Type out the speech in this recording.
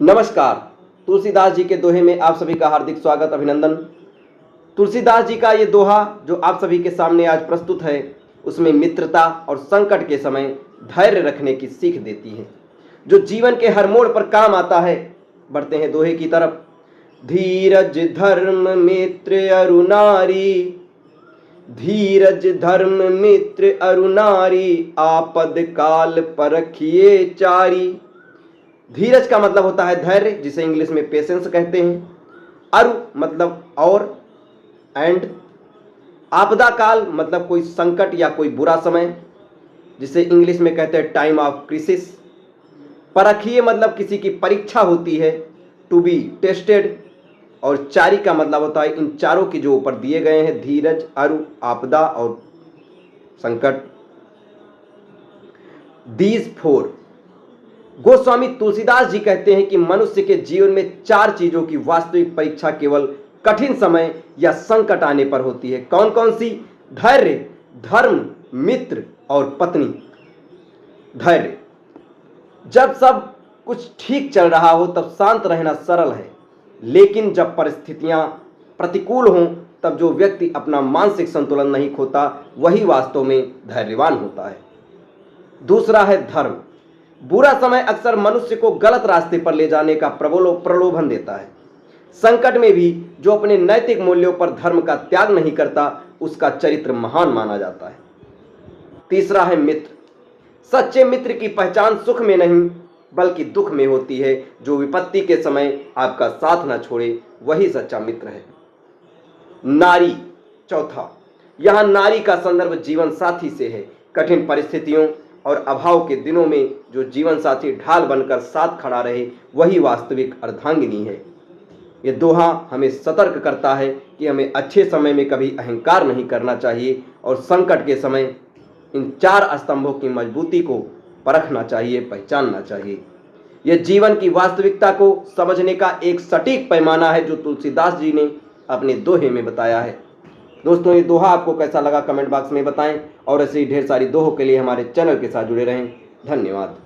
नमस्कार। तुलसीदास जी के दोहे में आप सभी का हार्दिक स्वागत अभिनंदन। तुलसीदास जी का ये दोहा जो आप सभी के सामने आज प्रस्तुत है, उसमें मित्रता और संकट के समय धैर्य रखने की सीख देती है, जो जीवन के हर मोड़ पर काम आता है। बढ़ते हैं दोहे की तरफ। धीरज धर्म मित्र अरु नारी, धीरज धर्म मित्र अरु नारी, आपद काल परखिए चारी। धीरज का मतलब होता है धैर्य, जिसे इंग्लिश में पेशेंस कहते हैं। अरु मतलब और, एंड। आपदा काल मतलब कोई संकट या कोई बुरा समय, जिसे इंग्लिश में कहते हैं टाइम ऑफ क्राइसिस। परखिए मतलब किसी की परीक्षा होती है, टू बी टेस्टेड। और चारी का मतलब होता है इन चारों के जो ऊपर दिए गए हैं, धीरज, अरु, आपदा और संकट। These four. गोस्वामी तुलसीदास जी कहते हैं कि मनुष्य के जीवन में चार चीजों की वास्तविक परीक्षा केवल कठिन समय या संकट आने पर होती है। कौन कौन सी? धैर्य, धर्म, मित्र और पत्नी। धैर्य, जब सब कुछ ठीक चल रहा हो तब शांत रहना सरल है, लेकिन जब परिस्थितियां प्रतिकूल हों तब जो व्यक्ति अपना मानसिक संतुलन नहीं खोता वही वास्तव में धैर्यवान होता है। दूसरा है धर्म। बुरा समय अक्सर मनुष्य को गलत रास्ते पर ले जाने का प्रलोभन देता है। संकट में भी जो अपने नैतिक मूल्यों पर धर्म का त्याग नहीं करता उसका चरित्र महान माना जाता है। तीसरा है मित्र। सच्चे मित्र की पहचान सुख में नहीं बल्कि दुख में होती है। जो विपत्ति के समय आपका साथ न छोड़े वही सच्चा मित्र है। नारी, चौथा। यहां नारी का संदर्भ जीवन साथी से है। कठिन परिस्थितियों और अभाव के दिनों में जो जीवन साथी ढाल बनकर साथ खड़ा रहे वही वास्तविक अर्धांगिनी है। ये दोहा हमें सतर्क करता है कि हमें अच्छे समय में कभी अहंकार नहीं करना चाहिए और संकट के समय इन चार स्तंभों की मजबूती को परखना चाहिए, पहचानना चाहिए। यह जीवन की वास्तविकता को समझने का एक सटीक पैमाना है जो तुलसीदास जी ने अपने दोहे में बताया है। दोस्तों, ये दोहा आपको कैसा लगा कमेंट बॉक्स में बताएं और ऐसे ही ढेर सारी दोहों के लिए हमारे चैनल के साथ जुड़े रहें। धन्यवाद।